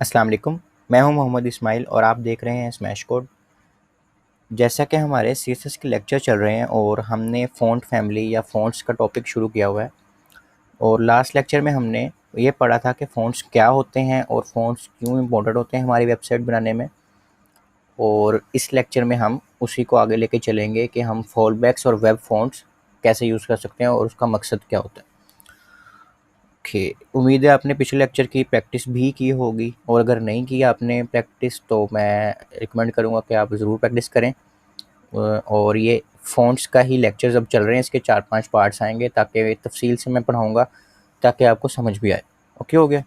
अस्सलाम वालेकुम। मैं हूं मोहम्मद इस्माइल और आप देख रहे हैं स्मैश कोड। जैसा कि हमारे सीएसएस के लेक्चर चल रहे हैं और हमने फ़ॉन्ट फैमिली या फ़ॉन्ट्स का टॉपिक शुरू किया हुआ है और लास्ट लेक्चर में हमने ये पढ़ा था कि फ़ॉन्ट्स क्या होते हैं और फ़ॉन्ट्स क्यों इम्पोर्टेंट होते हैं हमारी वेबसाइट बनाने में। और इस लेक्चर में हम उसी को आगे लेके चलेंगे कि हम फॉलबैक्स और वेब फ़ॉन्ट्स कैसे यूज़ कर सकते हैं और उसका मकसद क्या होता है। ओके, उम्मीद है आपने पिछले लेक्चर की प्रैक्टिस भी की होगी और अगर नहीं की आपने प्रैक्टिस तो मैं रिकमेंड करूँगा कि आप ज़रूर प्रैक्टिस करें। और ये फ़ॉन्ट्स का ही लेक्चर्स अब चल रहे हैं, इसके 4-5 पार्ट्स आएंगे ताकि तफसील से मैं पढ़ाऊँगा ताकि आपको समझ भी आए। ओके हो गया।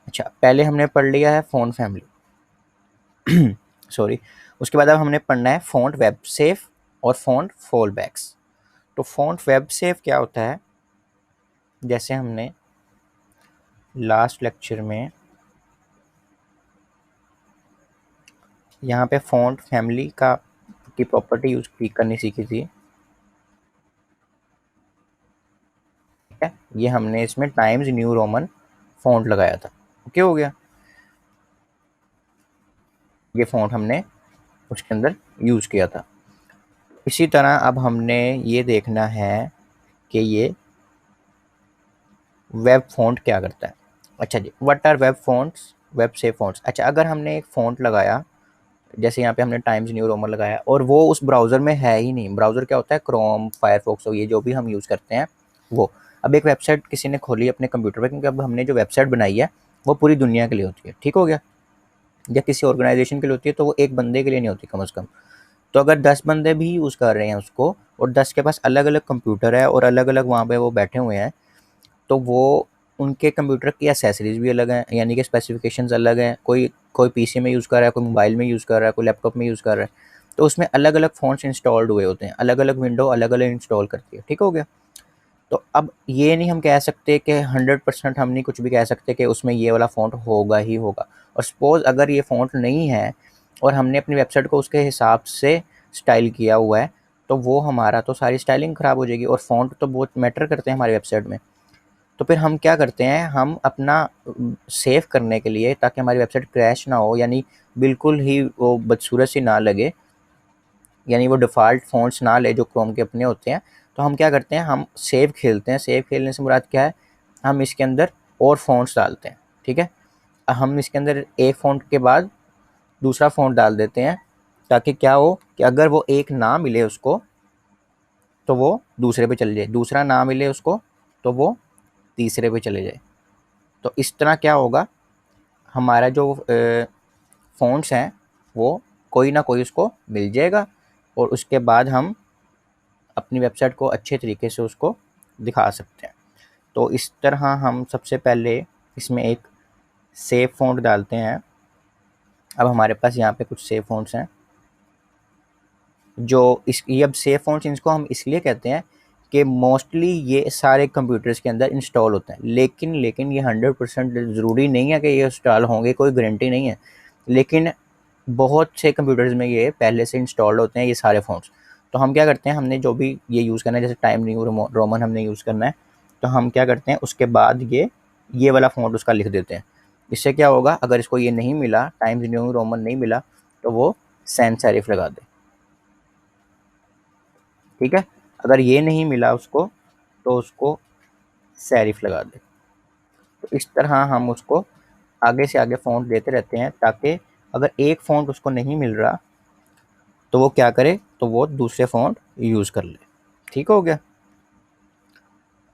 अच्छा, पहले हमने पढ़ लिया है फ़ॉन्ट फैमिली सॉरी। उसके बाद अब हमने पढ़ना है फ़ॉन्ट वेब सेफ और फ़ॉन्ट फॉलबैक्स। तो फ़ॉन्ट वेब सेफ क्या होता है, जैसे हमने लास्ट लेक्चर में यहाँ पे फ़ॉन्ट फैमिली की प्रॉपर्टी यूज़ करनी सीखी थी। ठीक है, ये हमने इसमें टाइम्स न्यू रोमन फ़ॉन्ट लगाया था। ओके हो गया। ये फ़ॉन्ट हमने उसके अंदर यूज़ किया था। इसी तरह अब हमने ये देखना है कि ये वेब फ़ॉन्ट क्या करता है। अच्छा जी, what are web fonts, web safe fonts. अच्छा, अगर हमने एक फ़ॉन्ट लगाया, जैसे यहाँ पे हमने टाइम्स न्यू रोमन लगाया और वो उस ब्राउज़र में है ही नहीं। ब्राउज़र क्या होता है, क्रोम, फायरफॉक्स और ये जो भी हम यूज़ करते हैं वो। अब एक वेबसाइट किसी ने खोली अपने कंप्यूटर पे, क्योंकि अब हमने जो वेबसाइट बनाई है वो पूरी दुनिया के लिए होती है। ठीक हो गया। या किसी ऑर्गेनाइजेशन के लिए होती है तो वो एक बंदे के लिए नहीं होती कम से कम। तो अगर 10 बंदे भी यूज़ कर रहे हैं उसको और 10 के पास अलग अलग कंप्यूटर है और अलग अलग वहाँ पे वो बैठे हुए हैं, तो वो उनके कंप्यूटर की एसेसरीज भी अलग हैं, यानी कि स्पेसिफिकेशंस अलग हैं। कोई कोई पीसी में यूज़ कर रहा है, कोई मोबाइल में यूज़ कर रहा है, कोई लैपटॉप में यूज़ कर रहा है। तो उसमें अलग अलग फ़ॉन्ट्स इंस्टॉल्ड हुए होते हैं, अलग अलग विंडो अलग अलग इंस्टॉल करती है। ठीक हो गया। तो अब ये नहीं हम कह सकते कि 100% हम नहीं कुछ भी कह सकते कि उसमें ये वाला फ़ॉन्ट होगा ही होगा। और सपोज़ अगर ये फ़ॉन्ट नहीं है और हमने अपनी वेबसाइट को उसके हिसाब से स्टाइल किया हुआ है, तो वो हमारा तो सारी स्टाइलिंग ख़राब हो जाएगी। और फ़ॉन्ट तो बहुत मैटर करते हैं हमारी वेबसाइट में। तो फिर हम क्या करते हैं, हम अपना सेव करने के लिए, ताकि हमारी वेबसाइट क्रैश ना हो, यानी बिल्कुल ही वो बदसूरत सी ना लगे, यानी वो डिफ़ॉल्ट फ़ॉन्ट्स ना ले जो क्रोम के अपने होते हैं, तो हम क्या करते हैं, हम सेव खेलते हैं। सेव खेलने से मुराद क्या है, हम इसके अंदर और फ़ॉन्ट्स डालते हैं। ठीक है, हम इसके अंदर एक फ़ॉन्ट के बाद दूसरा फ़ॉन्ट डाल देते हैं, ताकि क्या हो कि अगर वो एक ना मिले उसको तो वो दूसरे पे चले जाए, दूसरा ना मिले उसको तो वो तीसरे पे चले जाए। तो इस तरह क्या होगा, हमारा जो फ़ॉन्ट्स हैं वो कोई ना कोई उसको मिल जाएगा और उसके बाद हम अपनी वेबसाइट को अच्छे तरीके से उसको दिखा सकते हैं। तो इस तरह हम सबसे पहले इसमें एक सेव फ़ॉन्ट डालते हैं। अब हमारे पास यहाँ पे कुछ सेव फ़ॉन्ट्स हैं जो इस ये अब सेव फ़ॉन्ट्स इनको हम इसलिए कहते हैं कि मोस्टली ये सारे कंप्यूटर्स के अंदर इंस्टॉल होते हैं। लेकिन ये 100% ज़रूरी नहीं है कि ये इंस्टॉल होंगे, कोई गारंटी नहीं है। लेकिन बहुत से कंप्यूटर्स में ये पहले से इंस्टॉल्ड होते हैं ये सारे फ़ॉन्ट्स। तो हम क्या करते हैं, हमने जो भी ये यूज़ करना है, जैसे टाइम न्यू रोमन हमने यूज़ करना है, तो हम क्या करते हैं उसके बाद ये वाला फ़ॉन्ट उसका लिख देते हैं। इससे क्या होगा, अगर इसको ये नहीं मिला, टाइम्स न्यू रोमन नहीं मिला, तो वो सैन सेरिफ लगा दे। ठीक है, अगर ये नहीं मिला उसको तो उसको सेरिफ लगा दे। तो इस तरह हम उसको आगे से आगे फ़ॉन्ट देते रहते हैं, ताकि अगर एक फ़ॉन्ट उसको नहीं मिल रहा तो वो क्या करे, तो वो दूसरे फ़ॉन्ट यूज़ कर ले। ठीक हो गया।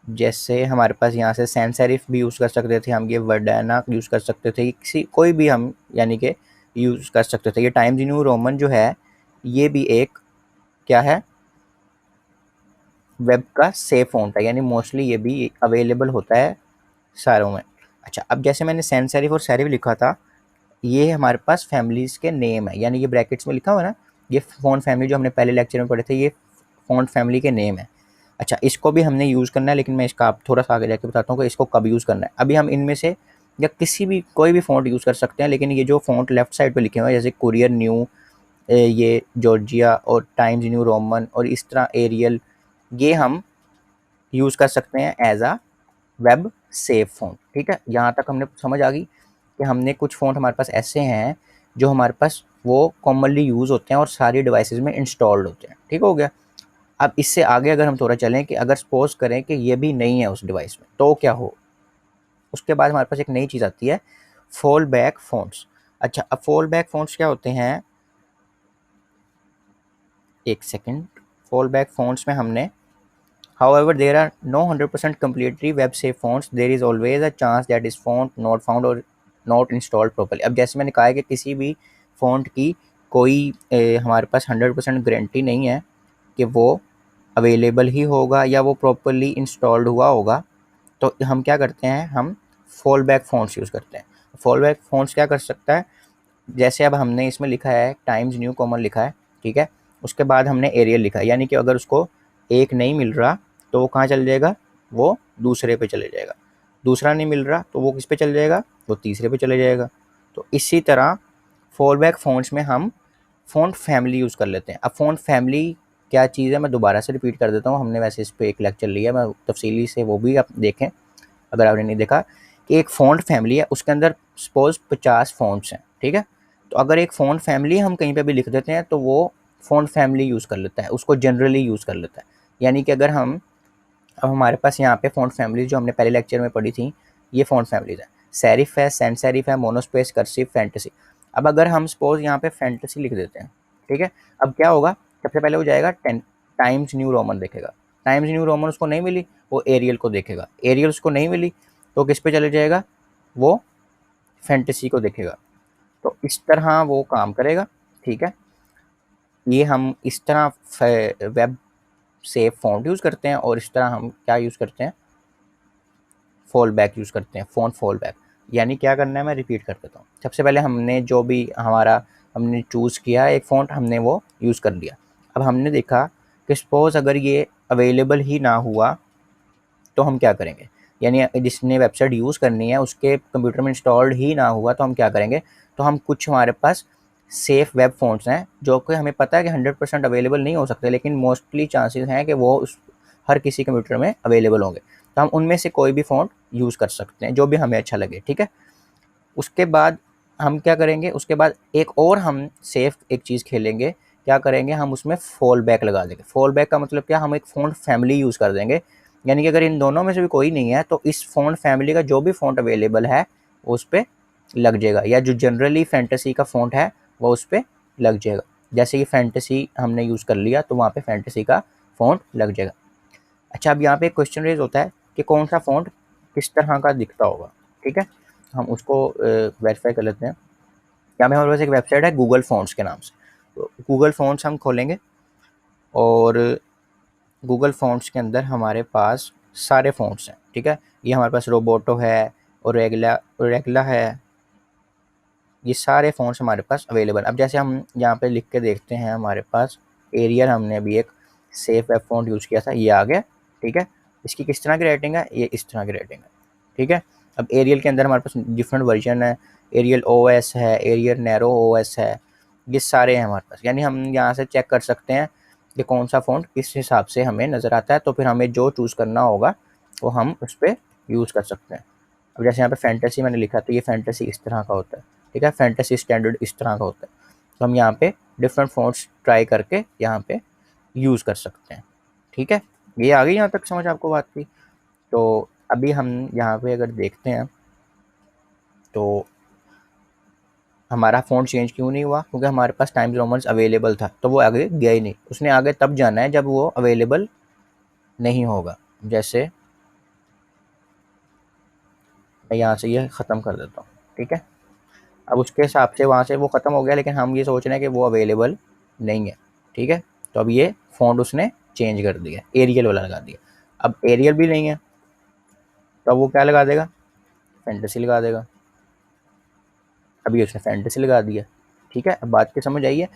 जैसे हमारे पास यहाँ से सैन सेरिफ भी यूज़ कर सकते थे हम, ये वर्डाना यूज़ कर सकते थे, किसी कोई भी हम यानी कि यूज़ कर सकते थे। ये टाइम्स न्यू रोमन जो है ये भी एक क्या है, वेब का सेफ फ़ॉन्ट है, यानी मोस्टली ये भी अवेलेबल होता है सारों में। अच्छा, अब जैसे मैंने सैन सेरिफ और सेरिफ लिखा था, ये हमारे पास फैमिलीज़ के नेम है, यानी ये ब्रैकेट्स में लिखा हुआ है ना, ये फ़ॉन्ट फैमिली जो हमने पहले लेक्चर में पढ़े थे, ये फ़ॉन्ट फैमिली के नेम है। अच्छा, इसको भी हमने यूज़ करना है, लेकिन मैं इसका आप थोड़ा सा आगे जाके बताता हूँ कि इसको कब यूज़ करना है। अभी हम इनमें से या किसी भी कोई भी फ़ॉन्ट यूज़ कर सकते हैं, लेकिन ये जो फ़ॉन्ट लेफ्ट साइड पे लिखे हुए हैं, जैसे कुरियर न्यू, ये जॉर्जिया और टाइम्स न्यू रोमन और इस तरह एरियल, ये हम यूज़ कर सकते हैं एज आ वेब सेव फ़ॉन्ट। ठीक है, यहाँ तक हमने समझ आ गई। कि हमने कुछ फ़ॉन्ट हमारे पास ऐसे हैं जो हमारे पास वो कॉमनली यूज़ होते हैं और सारी डिवाइसेस में इंस्टॉल्ड होते हैं। ठीक हो गया। अब इससे आगे अगर हम थोड़ा चलें कि अगर सपोज़ करें कि ये भी नहीं है उस डिवाइस में, तो क्या हो? उसके बाद हमारे पास एक नई चीज़ आती है, फॉल बैक फ़ॉन्ट्स। अच्छा, अब फॉल बैक फ़ॉन्ट्स क्या होते हैं? एक सेकंड। फॉल बैक फ़ॉन्ट्स में हमने however there are no 100% completely web safe fonts, there is always a chance that is font not found or not installed properly। अब जैसे मैंने कहा है कि किसी भी फ़ॉन्ट की कोई हमारे पास 100% गारंटी नहीं है कि वो अवेलेबल ही होगा या वो प्रॉपरली इंस्टॉल्ड हुआ होगा। तो हम क्या करते हैं, हम फॉल बैक फ़ॉन्ट्स यूज़ करते हैं। फॉल बैक फ़ॉन्ट्स क्या कर सकता है, जैसे अब हमने इसमें लिखा है टाइम्स न्यू कॉमन लिखा है, ठीक है। उसके बाद हमने एरियल लिखा है, यानी कि अगर उसको एक नहीं मिल रहा तो वो कहाँ चल जाएगा, वो दूसरे पे चले जाएगा। दूसरा नहीं मिल रहा तो वो किस पे चल जाएगा, वो तीसरे पे चले जाएगा। तो इसी तरह फॉल बैक फ़ॉन्ट्स में हम फ़ॉन्ट फैमिली यूज़ कर लेते हैं। अब फ़ॉन्ट फैमिली क्या चीज़ है, मैं दोबारा से रिपीट कर देता हूँ। हमने वैसे इस पे एक लेक्चर लिया, मैं तफसीली से वो भी आप देखें अगर आपने नहीं देखा, कि एक फ़ॉन्ट फैमिली है, उसके अंदर सपोज़ 50 फ़ॉन्ट्स हैं, ठीक है। तो अगर एक फ़ॉन्ट फैमिली हम कहीं पे भी लिख देते हैं तो वो फ़ॉन्ट फैमिली यूज़ कर लेता है, उसको जनरली यूज़ कर लेता है। यानी कि अगर हम, अब हमारे पास यहाँ पे फ़ॉन्ट फैमिलीज़ जो हमने पहले लेक्चर में पढ़ी थी, ये फ़ॉन्ट फैमिलीज़ हैं। सेरिफ है, सैंस सेरिफ है, मोनोस्पेस, कर्सिव, फैंटेसी। अब अगर हम सपोज़ यहाँ पे फैंटेसी लिख देते हैं, ठीक है। अब क्या होगा, सबसे पहले वो जाएगा टाइम्स न्यू रोमन देखेगा। टाइम्स न्यू रोमन उसको नहीं मिली, वो एरियल को देखेगा। एरियल उसको नहीं मिली तो किस पे चले जाएगा, वो फैंटेसी को देखेगा। तो इस तरह वो काम करेगा, ठीक है। ये हम इस तरह वेब सेफ फ़ॉन्ट यूज़ करते हैं और इस तरह हम क्या यूज़ करते हैं, फॉल बैक यूज़ करते हैं, फ़ॉन्ट फॉल बैक। यानी क्या करना है, मैं रिपीट कर देता हूँ। सबसे पहले हमने जो भी हमारा हमने चूज़ किया एक फ़ॉन्ट, हमने वो यूज़ कर लिया। अब हमने देखा कि सपोज़ अगर ये अवेलेबल ही ना हुआ तो हम क्या करेंगे, यानी जिसने वेबसाइट यूज़ करनी है उसके कंप्यूटर में इंस्टॉल्ड ही ना हुआ तो हम क्या करेंगे, तो हम कुछ हमारे पास सेफ़ वेब फ़ॉन्ट्स हैं जो कि हमें पता है कि 100% अवेलेबल नहीं हो सकते, लेकिन मोस्टली चांसेस हैं कि वो उस हर किसी कंप्यूटर में अवेलेबल होंगे। तो हम उनमें से कोई भी फ़ॉन्ट यूज़ कर सकते हैं जो भी हमें अच्छा लगे, ठीक है। उसके बाद हम क्या करेंगे, उसके बाद एक और हम सेफ़ एक चीज़ खेलेंगे। क्या करेंगे, हम उसमें फ़ॉल बैक लगा देंगे। फ़ॉल बैक का मतलब क्या, हम एक फ़ॉन्ट फैमिली यूज़ कर देंगे। यानी कि अगर इन दोनों में से भी कोई नहीं है तो इस फ़ॉन्ट फैमिली का जो भी फ़ॉन्ट अवेलेबल है वो उस पे लग जाएगा, या जो जनरली फैंटेसी का फ़ॉन्ट है वो उस पे लग जाएगा। जैसे कि फैंटेसी हमने यूज़ कर लिया तो वहाँ पे फैंटेसी का फ़ॉन्ट लग जाएगा। अच्छा, अब यहाँ पे एक क्वेश्चन रेज़ होता है कि कौन सा फ़ॉन्ट किस तरह का दिखता होगा, ठीक है। हम उसको वेरीफ़ाई कर लेते हैं। यहाँ पे हमारे पास एक वेबसाइट है गूगल फ़ॉन्ट्स के नाम से। तो गूगल फ़ॉन्ट्स हम खोलेंगे और गूगल फ़ॉन्ट्स के अंदर हमारे पास सारे फ़ॉन्ट्स हैं, ठीक है। ये हमारे पास रोबोटो है और रेगला है, ये सारे फ़ॉन्ट्स हमारे पास अवेलेबल। अब जैसे हम यहाँ पे लिख के देखते हैं, हमारे पास एरियल हमने अभी एक सेफ वेब फ़ॉन्ट यूज़ किया था, ये आ गया, ठीक है। इसकी किस तरह की रेटिंग है, ये इस तरह की रेटिंग है, ठीक है। अब एरियल के अंदर हमारे पास डिफरेंट वर्जन है, एरियल ओएस है, एरियल नैरो ओएस है, ये सारे हैं हमारे पास। यानी हम यहाँ से चेक कर सकते हैं कि कौन सा फ़ॉन्ट किस हिसाब से हमें नज़र आता है, तो फिर हमें जो चूज़ करना होगा वो हम उस पर यूज़ कर सकते हैं। अब जैसे यहाँ पे फैंटेसी मैंने लिखा तो ये फैंटेसी इस तरह का होता है, ठीक है। फैंटेसी स्टैंडर्ड इस तरह का होता है। तो हम यहाँ पे डिफरेंट फ़ॉन्ट्स ट्राई करके यहाँ पे यूज़ कर सकते हैं, ठीक है। ये आ गई यहाँ तक समझ आपको बात की। तो अभी हम यहाँ पे अगर देखते हैं तो हमारा फ़ॉन्ट चेंज क्यों नहीं हुआ, क्योंकि हमारे पास टाइम्स रोमन्स अवेलेबल था, तो वो आगे गया ही नहीं। उसने आगे तब जाना है जब वो अवेलेबल नहीं होगा। जैसे मैं यहाँ से ये ख़त्म कर देता हूँ, ठीक है। अब उसके हिसाब से वहाँ से वो ख़त्म हो गया, लेकिन हम ये सोच रहे हैं कि वो अवेलेबल नहीं है, ठीक है। तो अब ये फ़ॉन्ट उसने चेंज कर दिया, एरियल वाला लगा दिया। अब एरियल भी नहीं है तो अब वो क्या लगा देगा, फैंटेसी लगा देगा। अभी उसने फैंटेसी लगा दिया, ठीक है। अब बात की समझ आई है।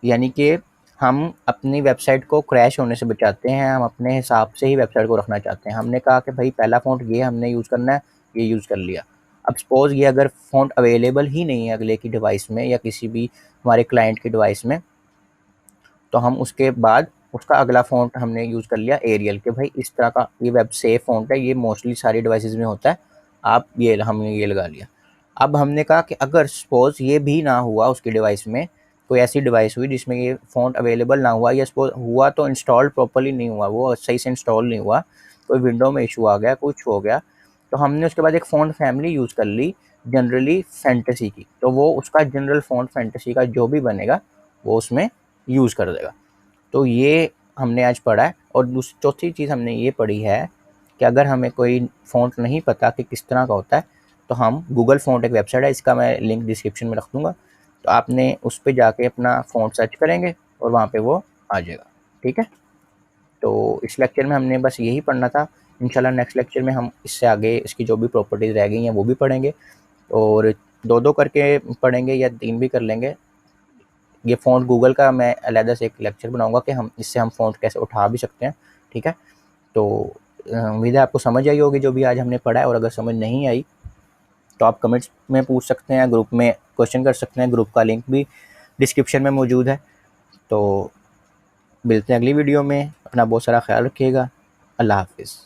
यानी कि हम अपनी वेबसाइट को क्रैश होने से बचाते हैं, हम अपने हिसाब से ही वेबसाइट को रखना चाहते हैं। हमने कहा कि भाई पहला फ़ॉन्ट ये हमने यूज़ करना है, ये यूज़ कर लिया। अब सपोज़ ये अगर फ़ॉन्ट अवेलेबल ही नहीं है अगले की डिवाइस में या किसी भी हमारे क्लाइंट की डिवाइस में, तो हम उसके बाद उसका अगला फ़ॉन्ट हमने यूज़ कर लिया एरियल, कि भाई इस तरह का ये वेब सेफ फ़ॉन्ट है, ये मोस्टली सारी डिवाइसेस में होता है, आप ये हमने ये लगा लिया। अब हमने कहा कि अगर सपोज़ ये भी ना हुआ, उसकी डिवाइस में कोई ऐसी डिवाइस हुई जिसमें ये फ़ॉन्ट अवेलेबल ना हुआ, या सपोज़ हुआ तो इंस्टॉल्ड प्रॉपर्ली नहीं हुआ, वो सही से इंस्टॉल नहीं हुआ, कोई विंडो में इशू आ गया, कुछ हो गया, तो हमने उसके बाद एक फ़ॉन्ट फैमिली यूज़ कर ली जनरली फैंटेसी की, तो वो उसका जनरल फ़ॉन्ट फैंटेसी का जो भी बनेगा वो उसमें यूज़ कर देगा। तो ये हमने आज पढ़ा है। और चौथी चीज़ हमने ये पढ़ी है कि अगर हमें कोई फ़ॉन्ट नहीं पता कि किस तरह का होता है, तो हम गूगल फ़ॉन्ट एक वेबसाइट है, इसका मैं लिंक डिस्क्रिप्शन में रख दूँगा, तो आपने उस पे जाके अपना फ़ॉन्ट सर्च करेंगे और वहाँ पे वो आ जाएगा। ठीक है? तो इस लेक्चर में हमने बस यही पढ़ना था। इंशाल्लाह नेक्स्ट लेक्चर में हम इससे आगे इसकी जो भी प्रॉपर्टीज़ रह गई हैं वो भी पढ़ेंगे, और 2-2 करके पढ़ेंगे या 3 भी कर लेंगे। ये फ़ॉन्ट गूगल का मैं अलहदा से एक लेक्चर बनाऊँगा कि हम इससे हम फ़ॉन्ट कैसे उठा भी सकते हैं। ठीक है? तो उम्मीद है आपको समझ आई होगी जो भी आज हमने पढ़ा है, और अगर समझ नहीं आई तो आप कमेंट्स में पूछ सकते हैं, ग्रुप में क्वेश्चन कर सकते हैं, ग्रुप का लिंक भी डिस्क्रिप्शन में मौजूद है। तो मिलते हैं अगली वीडियो में, अपना बहुत सारा ख्याल रखिएगा। अल्लाह हाफ़िज़।